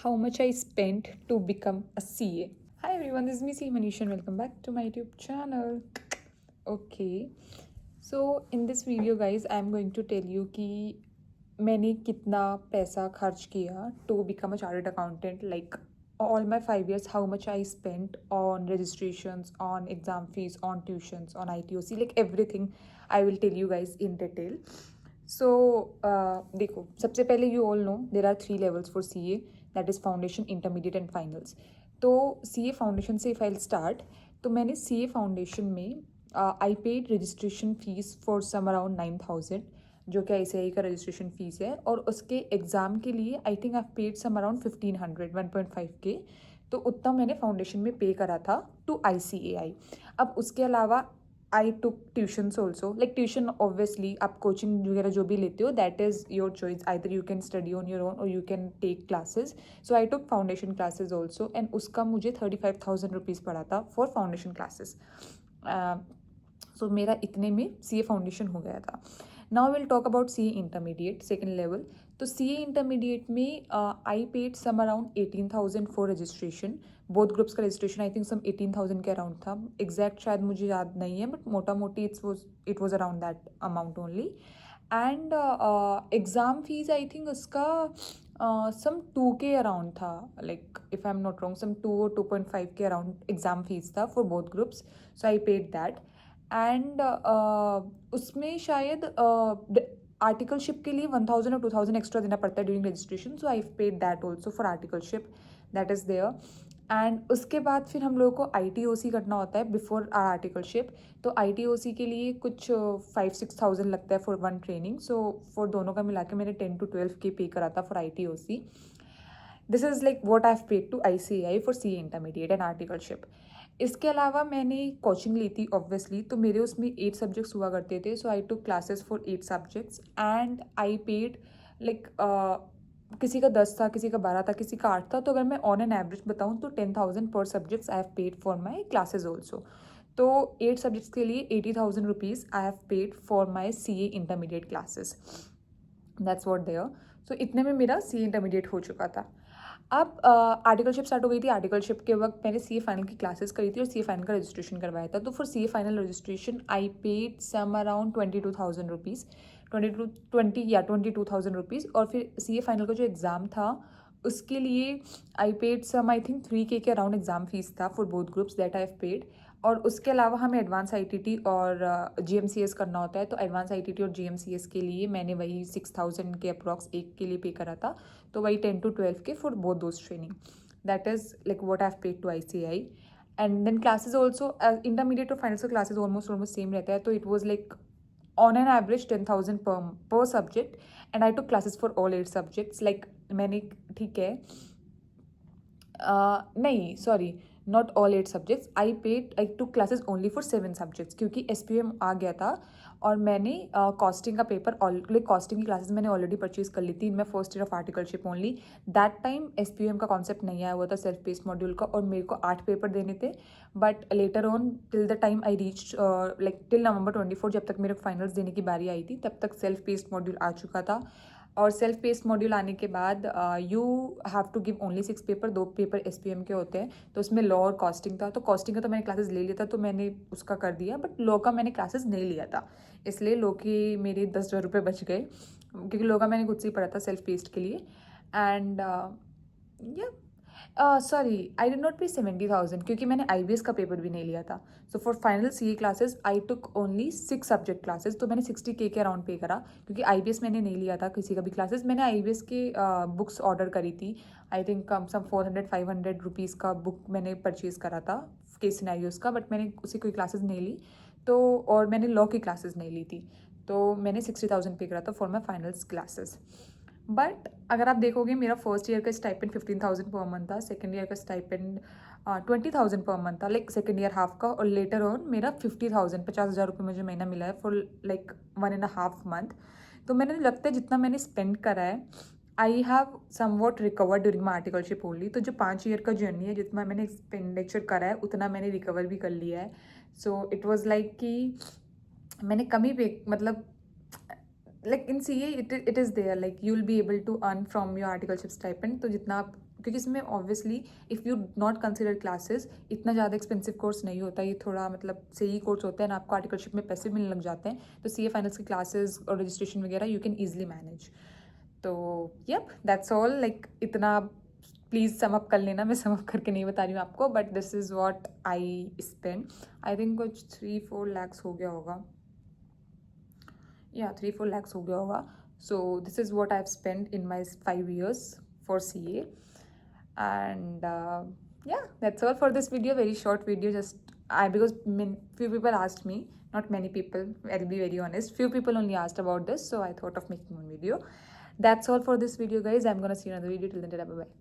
how much I spent to become a CA. Hi everyone, this is me C Manish and welcome back to my YouTube channel. Okay, so in this video guys, I am going to tell you कि मैंने कितना पैसा खर्च किया to become a chartered accountant. Like all my 5 years, how much I spent on registrations, on exam fees, on tuitions, on ITOC, like everything I will tell you guys in detail. सो देखो, सबसे पहले you all know there are 3 levels for CA, that is foundation, intermediate and finals. तो CA foundation से if I start, तो मैंने CA foundation में I paid registration fees for some around 9,000, जो कि ICAI का रजिस्ट्रेशन फीस है. और उसके एग्ज़ाम के लिए I think I paid some around 1,500, 1.5K. तो उतना मैंने फाउंडेशन में पे करा था टू ICAI. अब उसके अलावा I took tuitions also. Like tuition obviously आप कोचिंग वगैरह जो भी लेते हो that is your choice, either you can study on your own और you can take classes. So I took foundation classes also and उसका मुझे 35,000 रुपीज़ पड़ा था फॉर फाउंडेशन क्लासेस. सो मेरा इतने में CA फाउंडेशन हो गया था. Now will talk about CA intermediate second level. तो CA इंटरमीडिएट में I paid some around 18,000 for registration. Both groups का रजिस्ट्रेशन आई थिंक सम 18,000 के अराउंड था. एग्जैक्ट शायद मुझे याद नहीं है, बट मोटा मोटी it was around that amount only. And exam fees I think उसका सम 2 के अराउंड था. Like if I am not wrong, some 2 और 2.5 के अराउंड एग्ज़ाम फीस था for both groups. So I paid that. And उसमें शायद articleship के लिए 1,000 और 2,000 extra देना पड़ता है during registration. So I paid that also for articleship, that is there. And उसके बाद फिर हम लोगों को ITOC करना होता है बिफोर आर्टिकलशिप. तो ITOC के लिए कुछ 5-6,000 लगता है for one training. So for दोनों का मिला के मैंने 10 to 12K पे करा था for ITOC. This is like what I have paid to ICAI for CA intermediate and articleship. इसके अलावा मैंने कोचिंग ली थी ऑब्वियसली, तो मेरे उसमें 8 सब्जेक्ट्स हुआ करते थे. So I took classes for 8 subjects and I paid like किसी का 10 था, किसी का 12 था, किसी का 8 था. तो अगर मैं ऑन एन एवरेज बताऊँ तो 10,000 पर subjects I have paid for my classes also. तो 8 सब्जेक्ट्स के लिए 80,000 rupees I have paid for my CA intermediate classes. That's what there. सो इतने में मेरा CA इंटरमीडिएट हो चुका था. अब आर्टिकलशिप स्टार्ट हो गई थी. आर्टिकलशिप के वक्त मैंने CA फाइनल की क्लासेस करी थी और CA फाइनल का रजिस्ट्रेशन करवाया था. तो for CA final registration I paid some around 22,000 rupees, 22,000 rupees. और फिर CA फाइनल का जो एग्ज़ाम था उसके लिए आई paid some I think 3K के अराउंड एग्ज़ाम फीस था for both groups, that I have paid. और उसके अलावा हमें एडवांस ITT और GMCS करना होता है. तो एडवांस ITT और GMCS के लिए मैंने वही 6,000 के अप्रॉक्स एक के लिए पे करा था. तो वही 10 to 12K for both those training. That is like what I have paid to ICAI. And then classes also intermediate और फाइनल क्लासेज ऑलमोस्ट सेम रहता है. तो it was like on an average 10,000 per subject, and I took classes for all 8 subjects. like मैंने ठीक है नहीं sorry, not all 8 subjects. I took classes only for 7 subjects क्योंकि SPM आ गया था. और मैंने कॉस्टिंग का पेपर लाइक कॉस्टिंग की क्लासेस मैंने ऑलरेडी परचेज कर ली थी in my first year of articleship only. That time SPM का कॉन्सेप्ट नहीं आया हुआ था, सेल्फ पेस्ड मॉड्यूल का, और मेरे को 8 पेपर देने थे. But later on till the time I reach like till November 24, जब तक मेरे फाइनल्स देने की बारी आई थी तब तक सेल्फ पेस्ड मॉड्यूल आ चुका था. और सेल्फ पेस्ड मॉड्यूल आने के बाद you have to give only 6 paper, 2 paper SPM के होते हैं. तो उसमें लॉ और कॉस्टिंग था. तो कॉस्टिंग का तो मैंने क्लासेस ले लिया था तो मैंने उसका कर दिया, बट लॉ का मैंने क्लासेस नहीं लिया था. इसलिए लॉ के मेरे 10,000 रुपये बच गए क्योंकि लॉ का मैंने खुद से ही पढ़ा था सेल्फ पेस्ड के लिए. एंड या सॉरी, आई डिड नॉट पे 70,000 क्योंकि मैंने IBS का पेपर भी नहीं लिया था. So for final CA classes I took only 6 subject classes. तो मैंने 60K के अराउंड पे करा क्योंकि IBS मैंने नहीं लिया था किसी का भी क्लासेस. मैंने IBS के बुक्स ऑर्डर करी थी. I think come some 400-500 rupees का बुक मैंने परचेज़ करा था केस सिनेरियोस का, बट मैंने उसी कोई क्लासेस नहीं ली. तो और मैंने लॉ की क्लासेस नहीं ली थी. तो मैंने 60,000 पे करा था for my finals classes. But अगर आप देखोगे मेरा फर्स्ट ईयर का स्टाइपेंड 15,000 पर मंथ था, सेकेंड ईयर का स्टाइपेंड 20,000 पर मंथ था, लाइक सेकेंड ईयर हाफ का. और लेटर ऑन मेरा 50,000, 50,000 रुपये मुझे महीना मिला है फॉर लाइक 1.5 मंथ. तो मैंने लगता है जितना मैंने स्पेंड करा है I have somewhat recover during my articleship only. तो जो 5 ईयर का जर्नी है जितना मैंने एक्सपेंडिचर करा है उतना मैंने रिकवर भी कर लिया है. सो इट वॉज लाइक कि मैंने कम ही पे मतलब like in CA it is there, like you'll be able to earn from your articleship stipend. तो जितना आप, क्योंकि इसमें obviously if you not consider classes, इतना ज़्यादा एक्सपेंसिव कोर्स नहीं होता, ये थोड़ा मतलब सही कोर्स होता है ना, आपको आर्टिकलशिप में पैसे मिलने लग जाते हैं, तो CA फाइनल्स की क्लासेस और रजिस्ट्रेशन वगैरह यू कैन ईजिली मैनेज. तो यप दैट्स ऑल. लाइक इतना प्लीज़ सम अप कर लेना, मैं सम अप करके नहीं बता रही हूँ आपको, but this is what I spend. I think कुछ 3-4 lakhs हो गया होगा, या 3-4 lakhs हो गया होगा. So this is what I've spent in my 5 years for CA. And yeah, that's all for this video. Very short video, just because few people asked me, not many people, I'll be very honest, few people only asked about this, so I thought of making one video. That's all for this video, guys. I'm gonna see you in another video. Till then, bye bye.